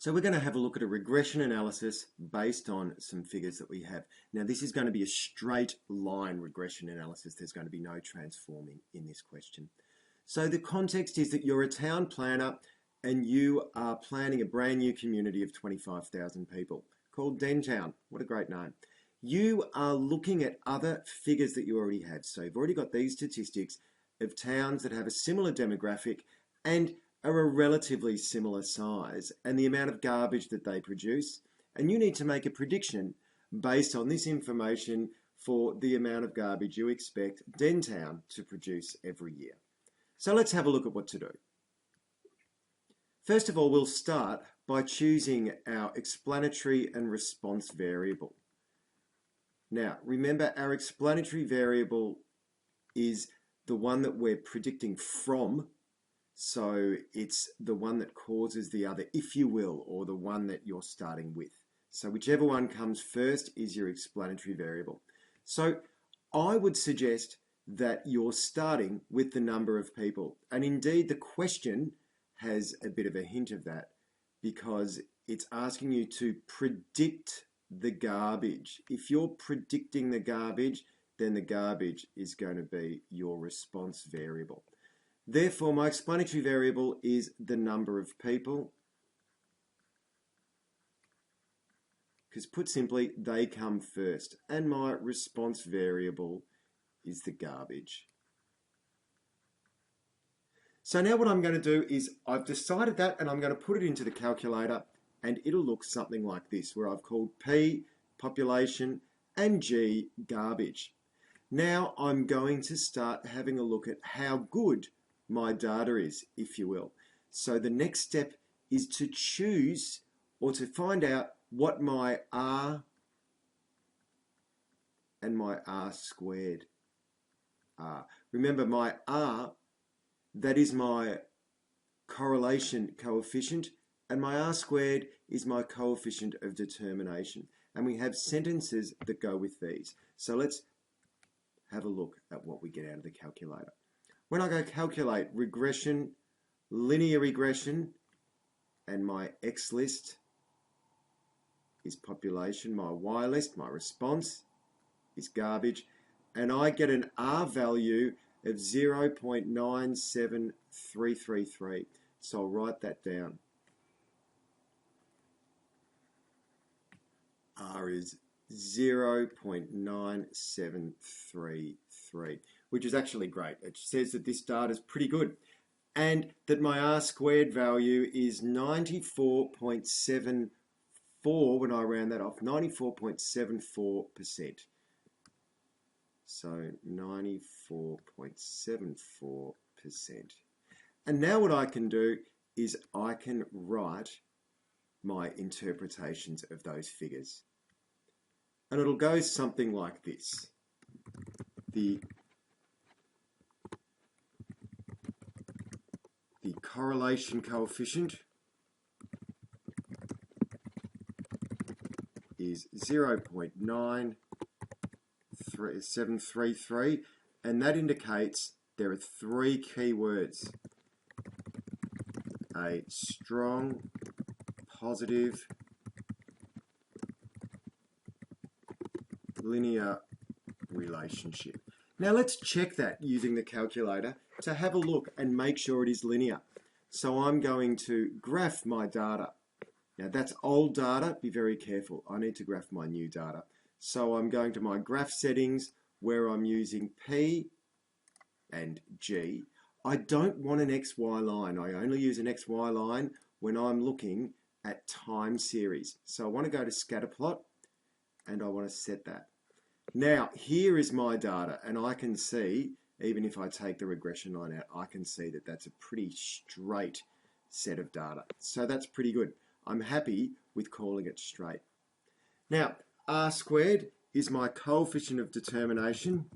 So we're going to have a look at a regression analysis based on some figures that we have. Now this is going to be a straight line regression analysis. There's going to be no transforming in this question. So the context is that you're a town planner and you are planning a brand new community of 25,000 people called Dentown. What a great name. You are looking at other figures that you already have. So you've already got these statistics of towns that have a similar demographic and are a relatively similar size and the amount of garbage that they produce, and you need to make a prediction based on this information for the amount of garbage you expect Dentown to produce every year. So let's have a look at what to do. First of all, we'll start by choosing our explanatory and response variable. Now remember, our explanatory variable is the one that we're predicting from. So it's the one that causes the other, if you will, or the one that you're starting with. So whichever one comes first is your explanatory variable. So I would suggest that you're starting with the number of people. And indeed, the question has a bit of a hint of that because it's asking you to predict the garbage. If you're predicting the garbage, then the garbage is going to be your response variable. Therefore, my explanatory variable is the number of people, because put simply, they come first. And my response variable is the garbage. So now what I'm going to do is I've decided that and I'm going to put it into the calculator and it'll look something like this, where I've called P, population, and G, garbage. Now I'm going to start having a look at how good my data is, if you will. So the next step is to choose or to find out what my R and my R squared are. Remember, my R, that is my correlation coefficient, and my R squared is my coefficient of determination. And we have sentences that go with these. So let's have a look at what we get out of the calculator. When I go calculate regression, linear regression, and my X list is population, my Y list, my response is garbage, and I get an R value of 0.97333. So I'll write that down. R is 0.9733, which is actually great. It says that this data is pretty good and that my R squared value is 94.74 when I round that off, 94.74%. So 94.74%. And now what I can do is I can write my interpretations of those figures. And it'll go something like this. The correlation coefficient is 0.9733, and that indicates there are three key words: a strong, positive, linear relationship. Now let's check that using the calculator to have a look and make sure it is linear. So I'm going to graph my data. Now that's old data, be very careful. I need to graph my new data. So I'm going to my graph settings where I'm using P and G. I don't want an XY line. I only use an XY line when I'm looking at time series. So I want to go to scatter plot and I want to set that. Now here is my data, and I can see, even if I take the regression line out, I can see that that's a pretty straight set of data. So that's pretty good. I'm happy with calling it straight. Now R squared is my coefficient of determination.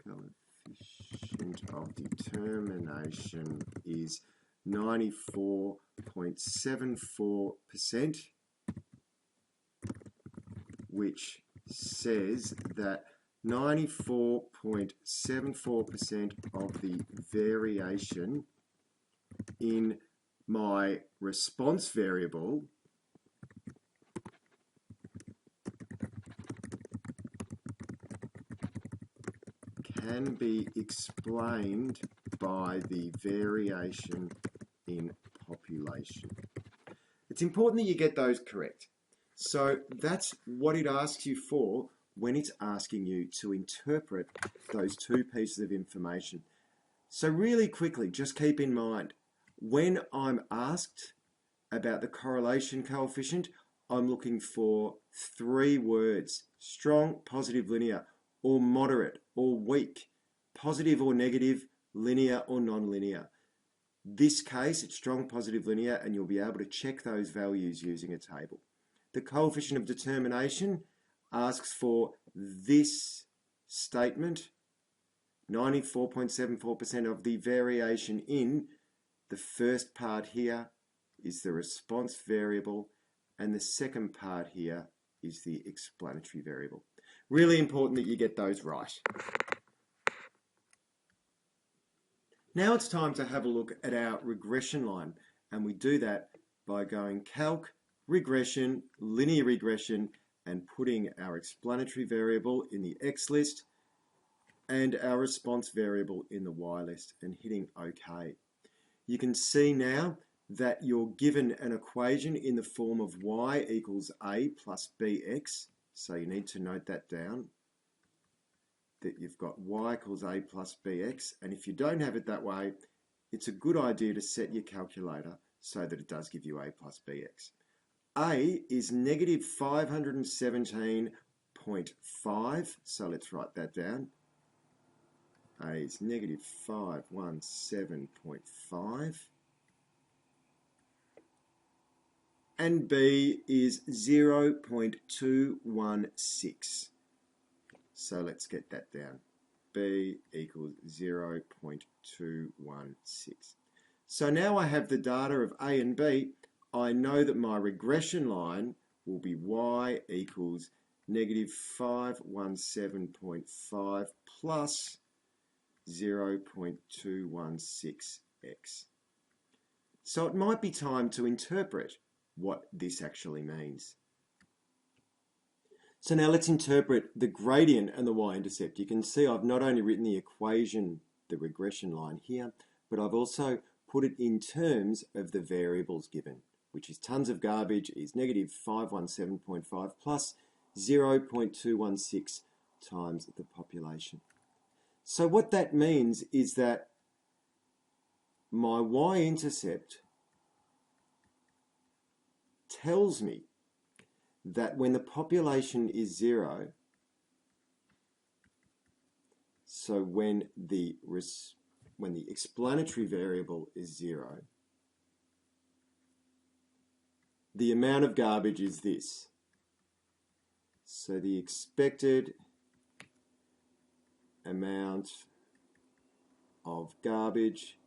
Coefficient of determination is 94.74%, which says that 94.74% of the variation in my response variable can be explained by the variation in population. It's important that you get those correct. So that's what it asks you for when it's asking you to interpret those two pieces of information. So really quickly, just keep in mind, when I'm asked about the correlation coefficient, I'm looking for three words: strong, positive, linear, or moderate, or weak, positive or negative, linear or non-linear. This case, it's strong, positive, linear, and you'll be able to check those values using a table. The coefficient of determination asks for this statement: 94.74% of the variation in the first part here is the response variable, and the second part here is the explanatory variable. Really important that you get those right. Now it's time to have a look at our regression line, and we do that by going Calc, Regression, Linear Regression, and putting our explanatory variable in the X list and our response variable in the Y list and hitting OK. You can see now that you're given an equation in the form of y equals a plus bx, so you need to note that down, that you've got y equals a plus bx, and if you don't have it that way, it's a good idea to set your calculator so that it does give you a plus bx. A is negative 517.5, so let's write that down. A is negative 517.5. And B is 0.216. So let's get that down. B equals 0.216. So now I have the data of A and B. I know that my regression line will be y equals negative 517.5 plus 0.216x. So it might be time to interpret what this actually means. So now let's interpret the gradient and the y-intercept. You can see I've not only written the equation, the regression line here, but I've also put it in terms of the variables given, which is tons of garbage is negative 517.5 plus 0.216 times the population. So what that means is that my y-intercept tells me that when the population is 0, so when the explanatory variable is 0, the amount of garbage is this. So the expected amount of garbage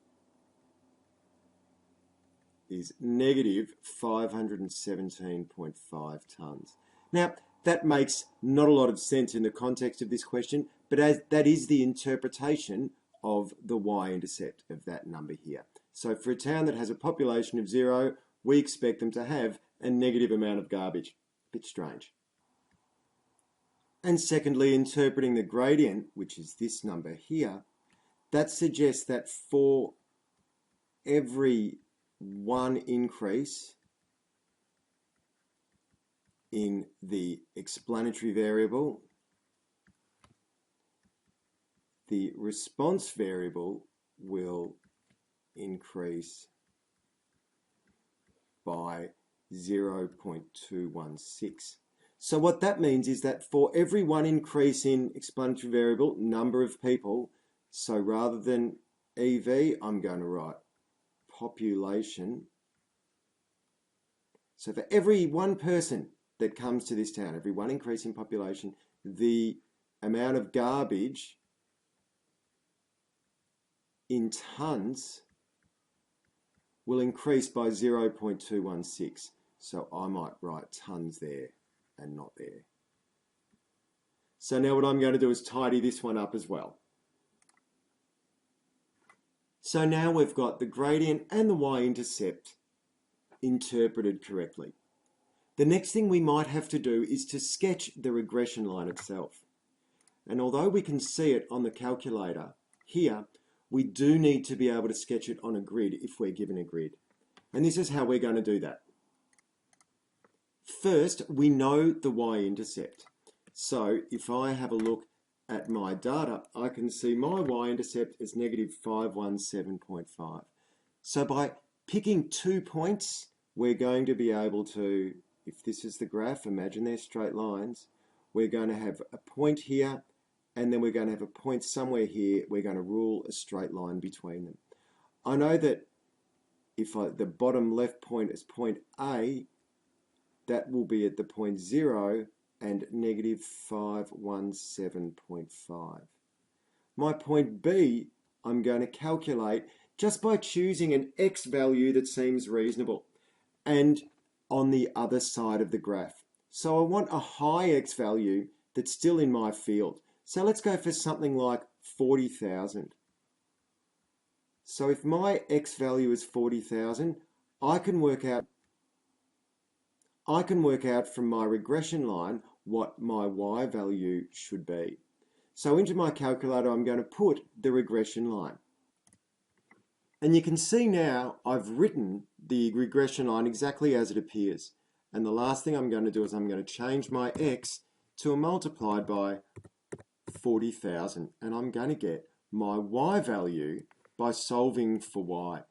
is negative 517.5 tonnes. Now, that makes not a lot of sense in the context of this question, but that is the interpretation of the y-intercept of that number here. So for a town that has a population of 0, we expect them to have a negative amount of garbage. A bit strange. And secondly, interpreting the gradient, which is this number here, that suggests that for every one increase in the explanatory variable, the response variable will increase by 0.216. So what that means is that for every one increase in explanatory variable, number of people, so rather than EV, I'm going to write population. So for every one person that comes to this town, every one increase in population, the amount of garbage in tonnes will increase by 0.216. So I might write tonnes there and not there. So now what I'm going to do is tidy this one up as well. So now we've got the gradient and the y-intercept interpreted correctly. The next thing we might have to do is to sketch the regression line itself. And although we can see it on the calculator here, we do need to be able to sketch it on a grid if we're given a grid. And this is how we're going to do that. First, we know the y-intercept. So if I have a look at my data, I can see my y-intercept is negative 517.5. So by picking 2 points, we're going to be able to, if this is the graph, imagine they're straight lines, we're going to have a point here, and then we're going to have a point somewhere here. We're going to rule a straight line between them. I know that if the bottom left point is point A, that will be at the point 0 and negative 517.5. My point B, I'm going to calculate just by choosing an x value that seems reasonable and on the other side of the graph. So I want a high x value that's still in my field. So let's go for something like 40,000. So if my x value is 40,000, I can work out from my regression line what my y value should be. So into my calculator, I'm going to put the regression line. And you can see now I've written the regression line exactly as it appears. And the last thing I'm going to do is I'm going to change my x to a multiplied by 40,000. And I'm going to get my y value by solving for y.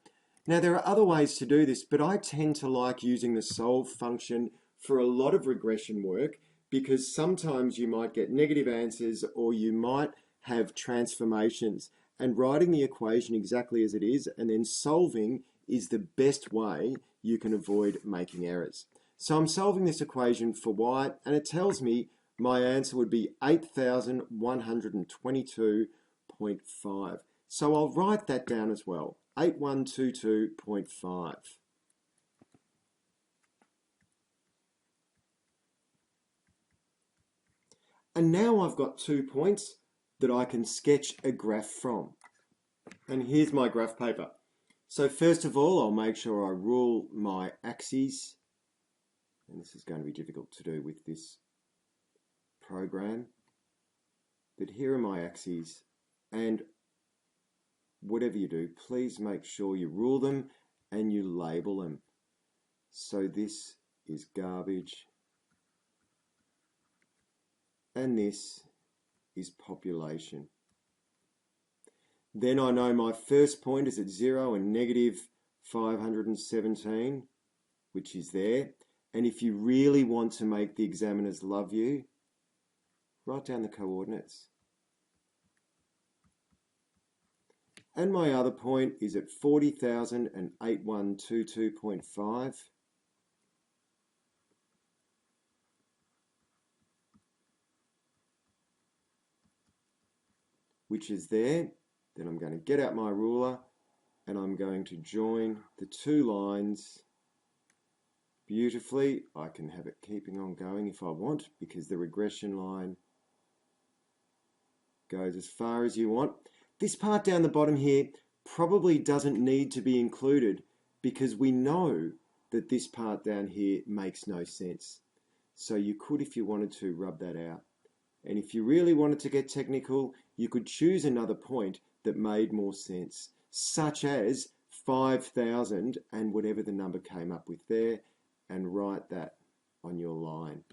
Now there are other ways to do this, but I tend to like using the solve function for a lot of regression work because sometimes you might get negative answers or you might have transformations, and writing the equation exactly as it is and then solving is the best way you can avoid making errors. So I'm solving this equation for y, and it tells me my answer would be 8,122.5. So I'll write that down as well, 8122.5. And now I've got 2 points that I can sketch a graph from. And here's my graph paper. So first of all, I'll make sure I rule my axes. And this is going to be difficult to do with this program. But here are my axes. And whatever you do, please make sure you rule them and you label them. So this is garbage. And this is population. Then I know my first point is at 0 and negative 517, which is there. And if you really want to make the examiners love you, write down the coordinates. And my other point is at 40,000 and 8122.5. Which is there. Then I'm going to get out my ruler and I'm going to join the 2 lines beautifully. I can have it keeping on going if I want because the regression line goes as far as you want. This part down the bottom here probably doesn't need to be included because we know that this part down here makes no sense. So you could, if you wanted to, rub that out. And if you really wanted to get technical, you could choose another point that made more sense, such as 5,000 and whatever the number came up with there, and write that on your line.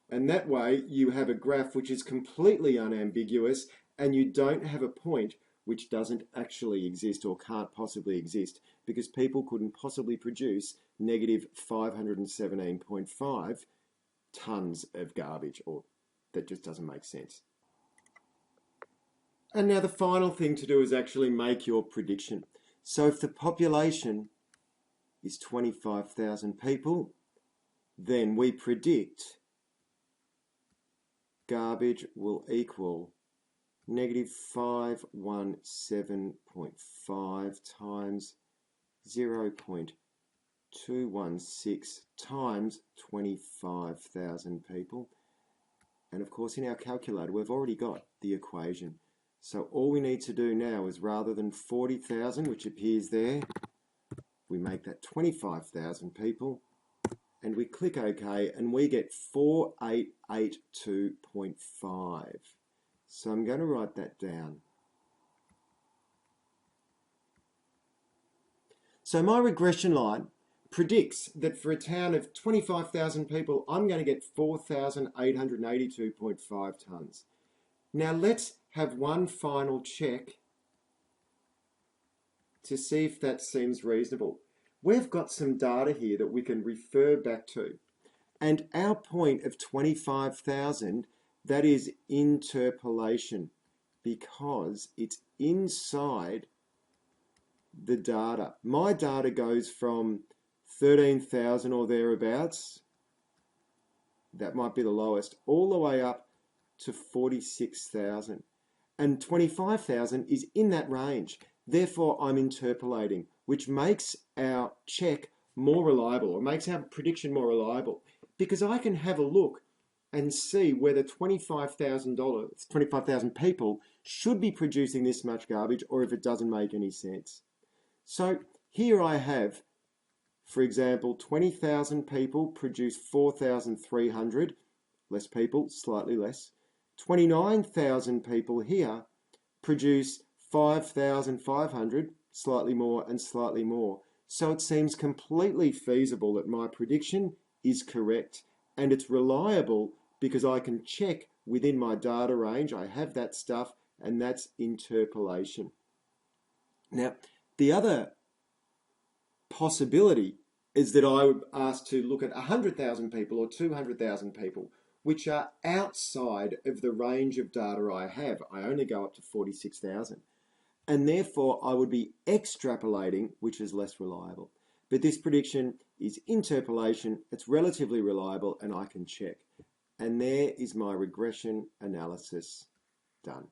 And that way you have a graph which is completely unambiguous and you don't have a point which doesn't actually exist or can't possibly exist because people couldn't possibly produce negative 517.5 tons of garbage, or that just doesn't make sense. And now the final thing to do is actually make your prediction. So if the population is 25,000 people, then we predict garbage will equal negative 517.5 times 0.216 times 25,000 people. And of course, in our calculator, we've already got the equation. So all we need to do now is, rather than 40,000, which appears there, we make that 25,000 people, and we click OK, and we get 4882.5. So I'm going to write that down. So my regression line predicts that for a town of 25,000 people, I'm going to get 4,882.5 tonnes. Now let's have one final check to see if that seems reasonable. We've got some data here that we can refer back to. And our point of 25,000, that is interpolation, because it's inside the data. My data goes from 13,000 or thereabouts, that might be the lowest, all the way up to 46,000. And 25,000 is in that range. Therefore, I'm interpolating, which makes our check more reliable, or makes our prediction more reliable, because I can have a look and see whether 25,000 people should be producing this much garbage, or if it doesn't make any sense. So here I have, for example, 20,000 people produce 4,300, less people, slightly less. 29,000 people here produce 5,500, slightly more and slightly more. So it seems completely feasible that my prediction is correct, and it's reliable because I can check within my data range. I have that stuff, and that's interpolation. Now, the other possibility is that I would ask to look at 100,000 people or 200,000 people, which are outside of the range of data I have. I only go up to 46,000. And therefore, I would be extrapolating, which is less reliable. But this prediction is interpolation. It's relatively reliable, and I can check. And there is my regression analysis done.